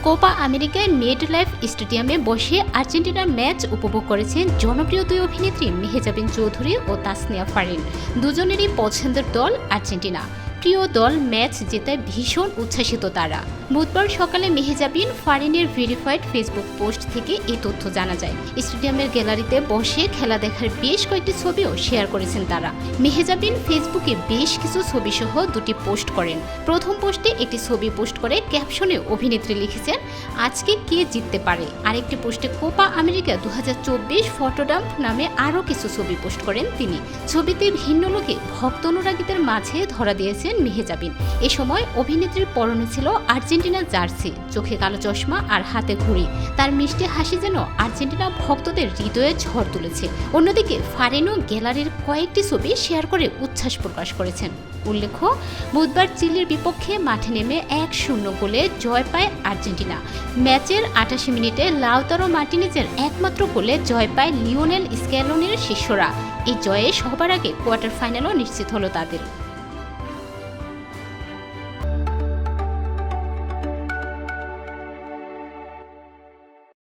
Copa আমেরিকায় made life স্টেডিয়ামে বসে আর্জেন্টিনার ম্যাচ উপভোগ করেছেন জনপ্রিয় দুই অভিনেত্রী মেহেজাবিন চৌধুরী ও তাসনিয়া ফারিন। দুজনেরই পছন্দের দল আর্জেন্টিনা। প্রিয় দল ম্যাচ জেতায় ভীষণ উচ্ছ্বাসিত তারা। বুধবার সকালে মেহেজাবিন ফারিনের ভেরিফাইড ফেসবুক পোস্ট থেকে এই তথ্য জানা যায়। স্টেডিয়ামের গ্যালারিতে বসে খেলা দেখার বেশ কয়েকটি ছবিও শেয়ার করেছেন তারা। মেহেজাবিন ফেসবুকে বেশ কিছু ছবি সহ দুটি পোস্ট করেন। প্রথম পোস্টে একটি ছবি পোস্ট করে ক্যাপশনে অভিনেত্রী লিখেছেন, আজকে কে জিততে পারে। আরেকটি পোস্টে কোপা আমেরিকা 2024 ফটোডাম্প নামে আরও কিছু ছবি পোস্ট করেন তিনি। ছবিতে ভিন্ন লোকে ভক্ত অনুরাগীদের মাঝে ধরা দিয়েছেন মেহেজাবিন। এ সময় অভিনেত্রীর পরনে ছিল আর্জেন্টিনার জার্সি, চোখে কালো চশমা আর হাতে ঘড়ি। তার মিষ্টি হাসি যেন আর্জেন্টিনা ভক্তদের হৃদয়ে ঝড় তুলেছে। অন্যদিকে ফারিনও গ্যালারির কয়েকটি ছবি শেয়ার করে উচ্ছ্বাস প্রকাশ করেছেন। উল্লেখ্য, বুধবার চিলির বিপক্ষে মাঠে নেমে 1-0 গোলে জয় পায় আর্জেন্টিনা। ম্যাচের 88 মিনিটে লাউতারো মার্টিনেজের একমাত্র গোলে জয় পায় লিওনেল স্ক্যালোনির শিষ্যরা। এই জয়ে সবার আগে কোয়ার্টার ফাইনালও নিশ্চিত হলো তাদের।